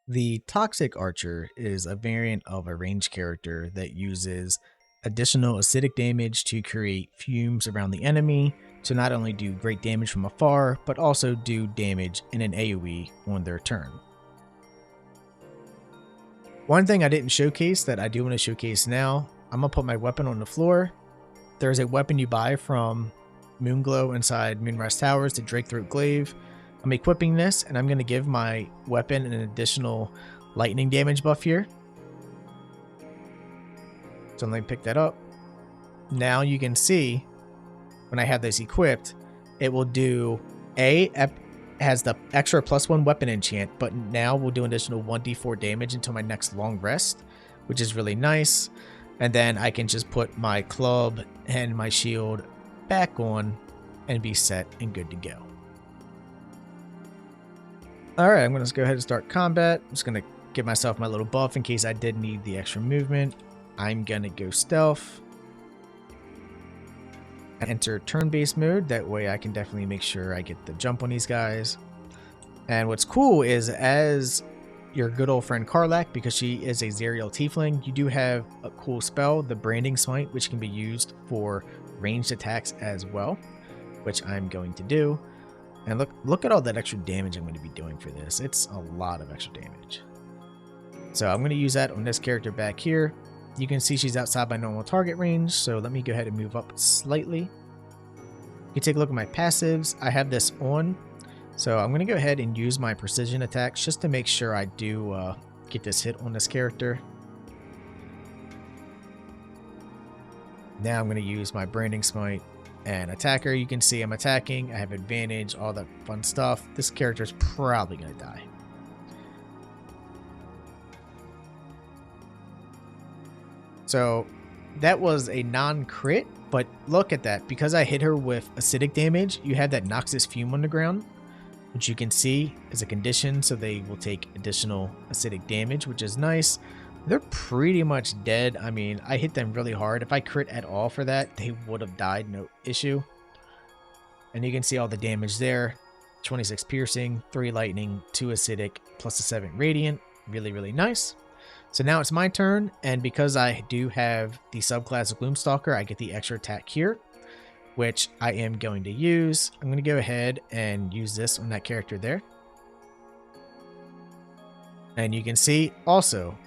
The Toxic Archer is a variant of a ranged character that uses additional acidic damage to create fumes around the enemy to not only do great damage from afar, but also do damage in an AoE on their turn. One thing I didn't showcase that I do want to showcase now, I'm going to put my weapon on the floor. There's a weapon you buy from Moonglow inside Moonrise Towers, the Drake Throat Glaive. I'm equipping this, and I'm going to give my weapon an additional lightning damage buff here. So let me pick that up. Now you can see when I have this equipped, it will do has the extra +1 weapon enchant, but now we'll do an additional 1d4 damage until my next long rest, which is really nice. And then I can just put my club and my shield back on and be set and good to go. Alright, I'm going to go ahead and start combat. I'm just going to give myself my little buff in case I did need the extra movement. I'm going to go stealth. Enter turn-based mode, that way I can definitely make sure I get the jump on these guys. And what's cool is as your good old friend Karlach, because she is a Zerial Tiefling, you do have a cool spell, the Branding Smite, which can be used for ranged attacks as well, which I'm going to do. And look at all that extra damage I'm going to be doing for this. It's a lot of extra damage. So I'm going to use that on this character back here. You can see she's outside my normal target range, so let me go ahead and move up slightly. You take a look at my passives. I have this on, so I'm going to go ahead and use my precision attacks just to make sure I do get this hit on this character. Now I'm going to use my Branding Smite and Attacker. You can see I'm attacking, I have advantage, all that fun stuff. This character is probably going to die. So that was a non-crit, but look at that. Because I hit her with acidic damage, you have that Noxus Fume on the ground, which you can see is a condition, so they will take additional acidic damage, which is nice. They're pretty much dead. I mean, I hit them really hard. If I crit at all for that, they would have died, no issue. And you can see all the damage there. 26 piercing, 3 lightning, 2 acidic, plus a 7 radiant. Really, really nice. So now it's my turn, and because I do have the subclass of Gloomstalker, I get the extra attack here, which I am going to use. I'm going to go ahead and use this on that character there. And you can see also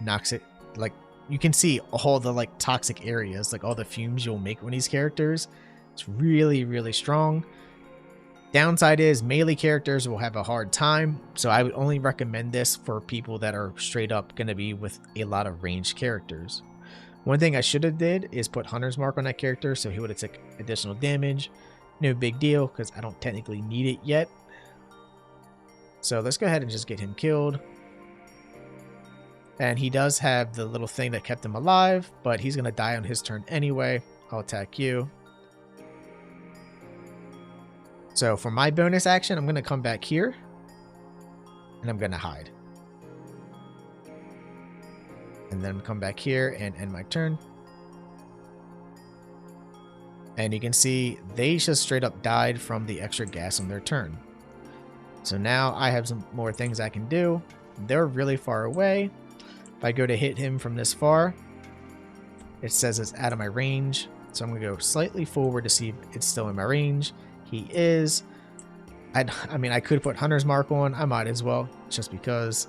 knocks it, like, you can see all the like toxic areas, like all the fumes you'll make on these characters. It's really, really strong. Downside is melee characters will have a hard time, so I would only recommend this for people that are straight up going to be with a lot of ranged characters. One thing I should have did is put Hunter's Mark on that character, so he would have took additional damage. No big deal, because I don't technically need it yet. So let's go ahead and just get him killed. And he does have the little thing that kept him alive, but he's going to die on his turn anyway. I'll attack you. So for my bonus action, I'm going to come back here, and I'm going to hide. And then come back here and end my turn. And you can see they just straight up died from the extra gas on their turn. So now I have some more things I can do. They're really far away. If I go to hit him from this far, it says it's out of my range. So I'm going to go slightly forward to see if it's still in my range. He is. I mean, I could put Hunter's Mark on. I might as well, just because.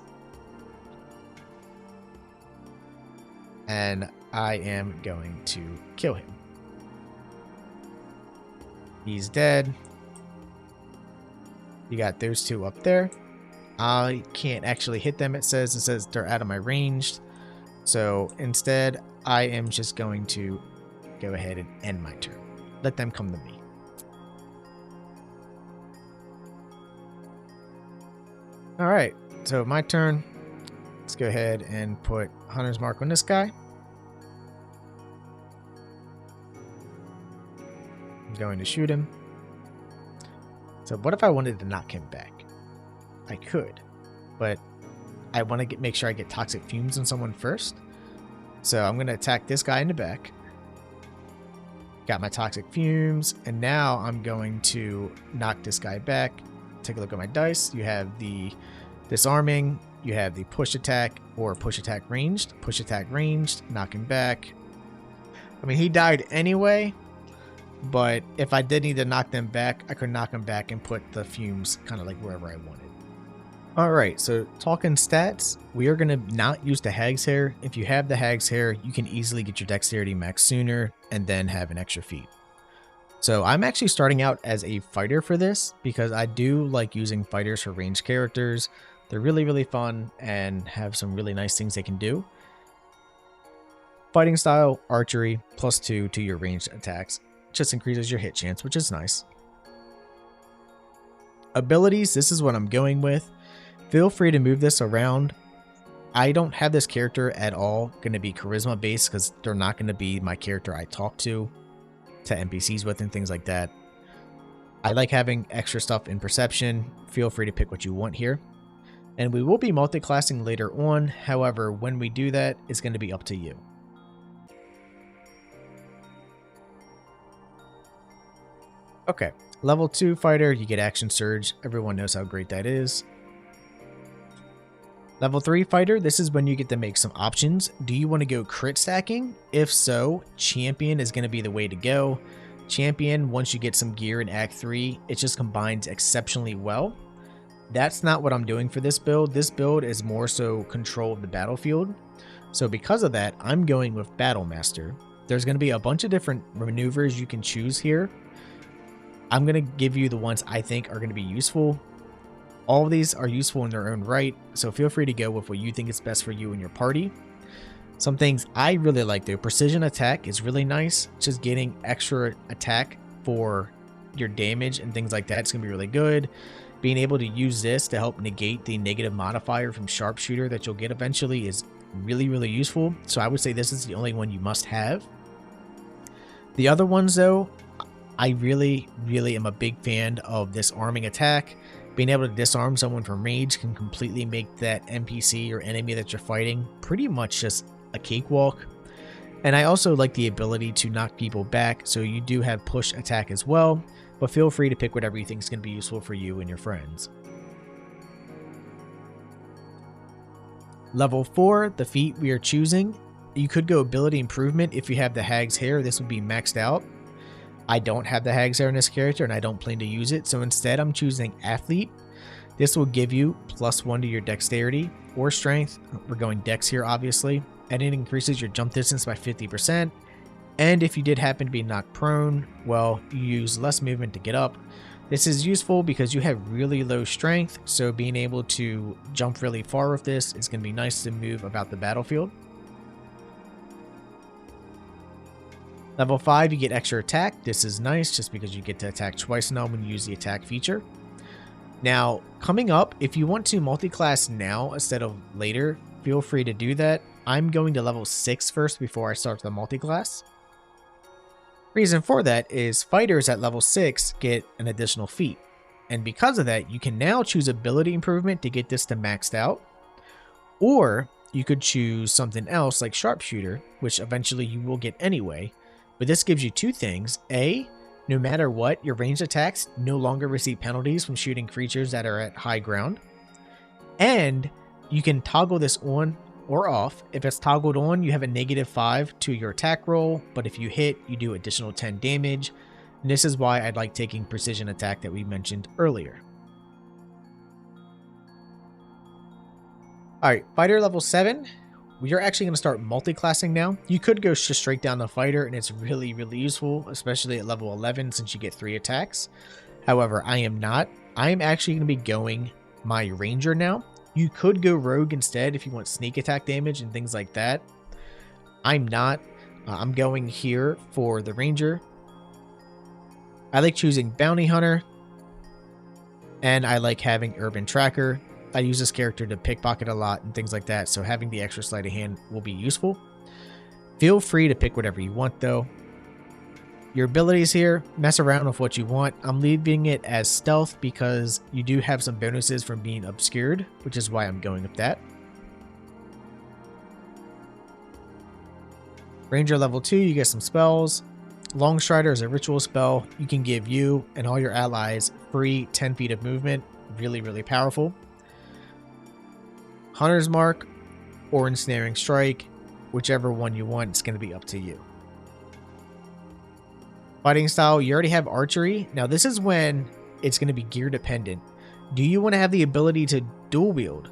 And I am going to kill him. He's dead. You got those two up there. I can't actually hit them. It says they're out of my range. So instead, I am just going to go ahead and end my turn. Let them come to me. All right, so my turn. Let's go ahead and put Hunter's Mark on this guy. I'm going to shoot him. So what if I wanted to knock him back? I could, but I want to make sure I get toxic fumes on someone first. So I'm going to attack this guy in the back. Got my toxic fumes, and now I'm going to knock this guy back. Take a look at my dice. You have the disarming, you have the push attack or push attack ranged, knock him back. I mean, he died anyway, but if I did need to knock them back, I could knock them back and put the fumes kind of like wherever I wanted. Alright, so talking stats, we are going to not use the Hag's Hair. If you have the Hag's Hair, you can easily get your dexterity max sooner and then have an extra feat. So I'm actually starting out as a fighter for this because I do like using fighters for ranged characters. They're really, really fun and have some really nice things they can do. Fighting style, archery, +2 to your ranged attacks. Just increases your hit chance, which is nice. Abilities, this is what I'm going with. Feel free to move this around. I don't have this character at all going to be charisma based because they're not going to be my character I talk to NPCs with and things like that. I like having extra stuff in perception. Feel free to pick what you want here. And we will be multi-classing later on. However, when we do that, it's going to be up to you. Okay, level 2 fighter, you get action surge. Everyone knows how great that is. Level 3 fighter, this is when you get to make some options. Do you want to go crit stacking? If so, champion is going to be the way to go. Champion, once you get some gear in Act 3, it just combines exceptionally well. That's not what I'm doing for this build. This build is more so control of the battlefield. So because of that, I'm going with Battle Master. There's going to be a bunch of different maneuvers you can choose here. I'm going to give you the ones I think are going to be useful. All of these are useful in their own right, so feel free to go with what you think is best for you and your party. Some things I really like though, precision attack is really nice. Just getting extra attack for your damage and things like that is going to be really good. Being able to use this to help negate the negative modifier from sharpshooter that you'll get eventually is really, really useful. So I would say this is the only one you must have. The other ones though, I really, really am a big fan of this arming attack. Being able to disarm someone from rage can completely make that NPC or enemy that you're fighting pretty much just a cakewalk. And I also like the ability to knock people back, so you do have push attack as well, but feel free to pick whatever you think is going to be useful for you and your friends. Level 4, the feat we are choosing, you could go ability improvement if you have the Hag's Hair. This would be maxed out. I don't have the Hag's Hair in this character and I don't plan to use it, so instead I'm choosing Athlete. This will give you +1 to your dexterity or strength. We're going dex here obviously, and it increases your jump distance by 50%. And if you did happen to be knocked prone, well, you use less movement to get up. This is useful because you have really low strength, so being able to jump really far with this is going to be nice to move about the battlefield. Level 5, you get extra attack. This is nice just because you get to attack twice now when you use the attack feature. Now, coming up, if you want to multi-class now instead of later, feel free to do that. I'm going to level 6 first before I start the multi-class. Reason for that is fighters at level 6 get an additional feat. And because of that, you can now choose ability improvement to get this to maxed out. Or you could choose something else like sharpshooter, which eventually you will get anyway. But this gives you two things. A, no matter what, your ranged attacks no longer receive penalties from shooting creatures that are at high ground. And you can toggle this on or off. If it's toggled on, you have a -5 to your attack roll, but if you hit, you do additional 10 damage. And this is why I'd like taking precision attack that we mentioned earlier. Alright, fighter level 7. We are actually going to start multi-classing now. You could go just straight down the fighter and it's really, really useful, especially at level 11 since you get 3 attacks. However, I am not. I am actually going to be going my ranger now. You could go rogue instead if you want sneak attack damage and things like that. I'm not. I'm going here for the ranger. I like choosing bounty hunter. And I like having urban tracker. I use this character to pickpocket a lot and things like that, so having the extra sleight of hand will be useful. Feel free to pick whatever you want though. Your abilities here, mess around with what you want. I'm leaving it as stealth because you do have some bonuses from being obscured, which is why I'm going with that. Ranger level 2, you get some spells. Longstrider is a ritual spell. You can give you and all your allies free 10 feet of movement. Really, really powerful. Hunter's Mark or Ensnaring Strike. Whichever one you want, it's going to be up to you. Fighting style, you already have Archery. Now this is when it's going to be gear dependent. Do you want to have the ability to dual wield?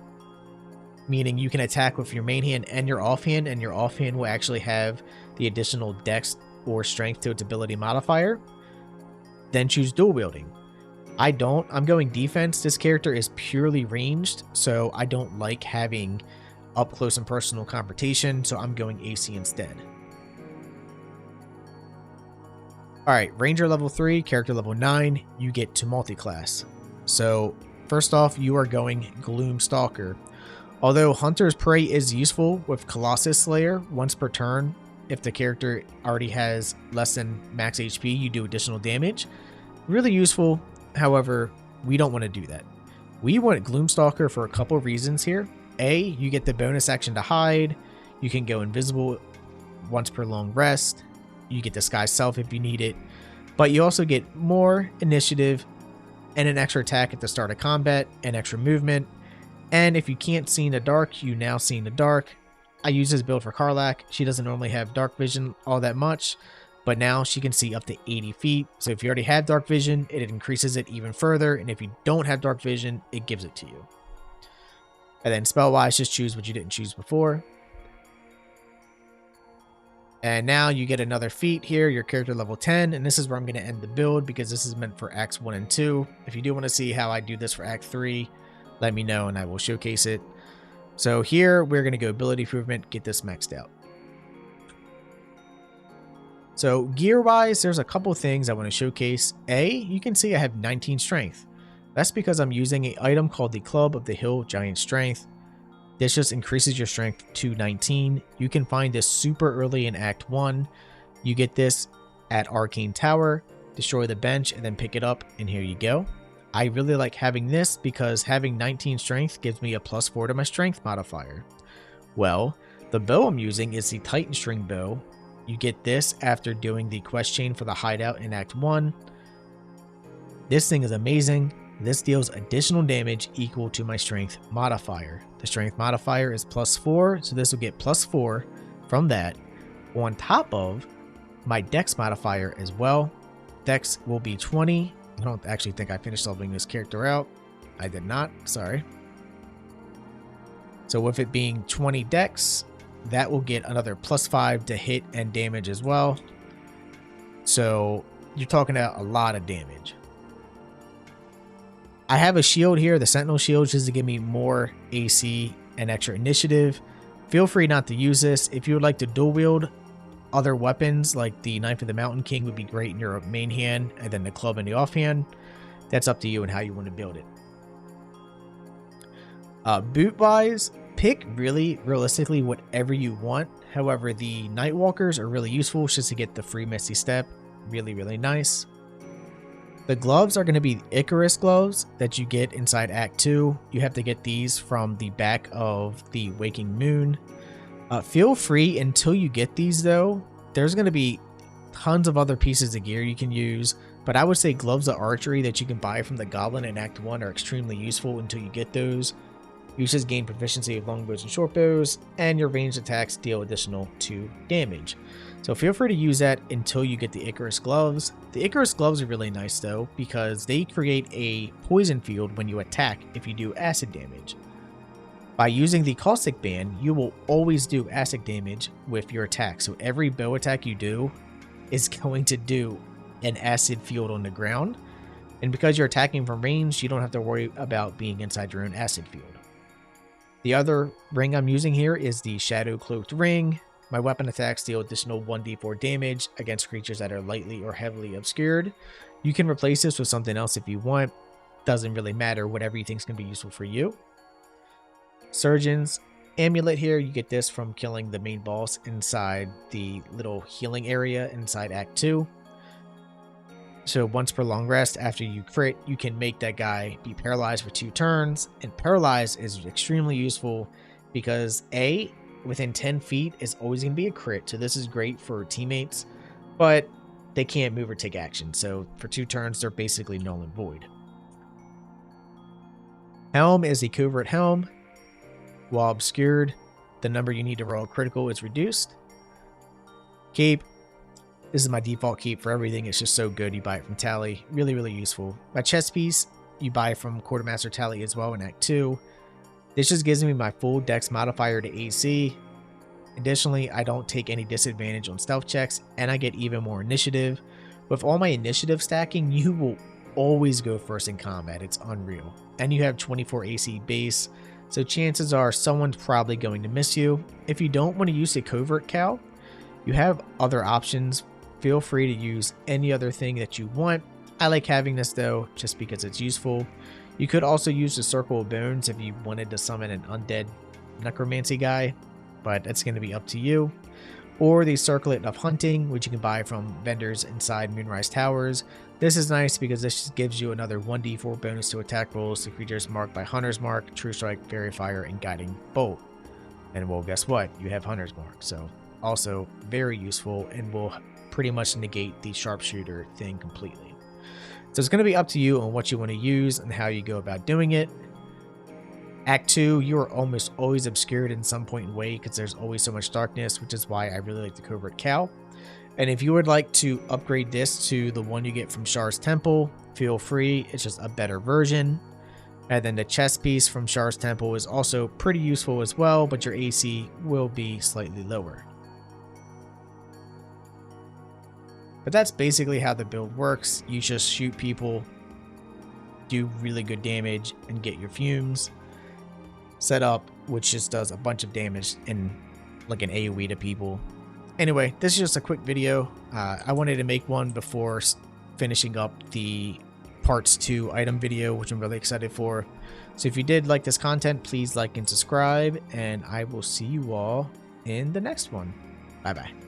Meaning you can attack with your main hand and your offhand, and your offhand will actually have the additional dex or strength to its ability modifier. Then choose dual wielding. I don't. I'm going defense. This character is purely ranged, so I don't like having up close and personal confrontation, so I'm going AC instead. Alright, Ranger level 3, character level 9, you get to multi-class. So, first off, you are going Gloomstalker. Although Hunter's Prey is useful with Colossus Slayer once per turn, if the character already has less than max HP, you do additional damage. Really useful, however, we don't want to do that. We want Gloomstalker for a couple of reasons here. A, you get the bonus action to hide, you can go invisible once per long rest, you get Disguise Self if you need it, but you also get more initiative and an extra attack at the start of combat and extra movement. And if you can't see in the dark, you now see in the dark. I use this build for Karlach. She doesn't normally have dark vision all that much, but now she can see up to 80 feet. So if you already have dark vision, it increases it even further. And if you don't have dark vision, it gives it to you. And then spell-wise, just choose what you didn't choose before. And now you get another feat here, your character level 10, and this is where I'm going to end the build because this is meant for Acts 1 and 2. If you do want to see how I do this for Act 3, let me know and I will showcase it. So here, we're going to go ability improvement, get this maxed out. So gear-wise, there's a couple things I want to showcase. A, you can see I have 19 strength. That's because I'm using an item called the Club of the Hill Giant Strength. This just increases your strength to 19. You can find this super early in Act 1. You get this at Arcane Tower, destroy the bench, and then pick it up, and here you go. I really like having this because having 19 strength gives me a +4 to my strength modifier. Well, the bow I'm using is the Titan String Bow. You get this after doing the quest chain for the hideout in Act 1. This thing is amazing. This deals additional damage equal to my strength modifier. The strength modifier is +4, so this will get +4 from that, on top of my dex modifier as well. Dex will be 20. I don't actually think I finished leveling this character out. I did not, sorry. So with it being 20 dex, that will get another +5 to hit and damage as well. So you're talking about a lot of damage. I have a shield here, the Sentinel Shield, just to give me more AC and extra initiative. Feel free not to use this. If you would like to dual wield other weapons, like the Knife of the Mountain King would be great in your main hand, and then the club in the offhand. That's up to you and how you want to build it. Boot-wise, pick really, realistically, whatever you want. However, the Nightwalkers are really useful just to get the free Misty Step. Really, really nice. The gloves are going to be Icarus gloves that you get inside Act 2. You have to get these from the back of the Waking Moon. Feel free until you get these though. There's going to be tons of other pieces of gear you can use, but I would say gloves of archery that you can buy from the Goblin in Act 1 are extremely useful until you get those. You just gain proficiency of longbows and shortbows, and your ranged attacks deal additional 2 damage. So feel free to use that until you get the Icarus gloves. The Icarus gloves are really nice though, because they create a poison field when you attack if you do acid damage. By using the Caustic Band, you will always do acid damage with your attack. So every bow attack you do is going to do an acid field on the ground. And because you're attacking from range, you don't have to worry about being inside your own acid field. The other ring I'm using here is the Shadow Cloaked Ring. My weapon attacks deal additional 1d4 damage against creatures that are lightly or heavily obscured. You can replace this with something else if you want. Doesn't really matter, whatever you think is going to be useful for you. Surgeon's Amulet here, you get this from killing the main boss inside the little healing area inside Act 2. So once per long rest, after you crit, you can make that guy be paralyzed for 2 turns. And paralyze is extremely useful because A, within 10 feet is always going to be a crit, so this is great for teammates, but they can't move or take action, so for 2 turns they're basically null and void. Helm is a covert helm. While obscured, the number you need to roll critical is reduced. Cape. This is my default cape for everything. It's just so good. You buy it from Tally. Really, really useful. My chest piece, you buy from Quartermaster Tally as well in Act 2. This just gives me my full dex modifier to AC. Additionally, I don't take any disadvantage on stealth checks, and I get even more initiative. With all my initiative stacking, you will always go first in combat. It's unreal. And you have 24 AC base, so chances are someone's probably going to miss you. If you don't want to use a covert cow, you have other options. Feel free to use any other thing that you want. I like having this though, just because it's useful. You could also use the Circle of Bones if you wanted to summon an undead necromancy guy, but that's going to be up to you. Or the Circlet of Hunting, which you can buy from vendors inside Moonrise Towers. This is nice because this just gives you another 1d4 bonus to attack rolls to creatures marked by Hunter's Mark, True Strike, Fairy Fire, and Guiding Bolt. And well, guess what? You have Hunter's Mark, so also very useful and will pretty much negate the Sharpshooter thing completely. So it's going to be up to you on what you want to use and how you go about doing it. Act 2, you are almost always obscured in some point in way because there's always so much darkness, which is why I really like the Covert Cow. And if you would like to upgrade this to the one you get from Shar's Temple, feel free. It's just a better version. And then the chest piece from Shar's Temple is also pretty useful as well, but your AC will be slightly lower. But that's basically how the build works. You just shoot people, do really good damage, and get your fumes set up, which just does a bunch of damage in like an AoE to people. Anyway, this is just a quick video. I wanted to make one before finishing up the parts 2 item video, which I'm really excited for. So if you did like this content, please like and subscribe, and I will see you all in the next one. Bye bye.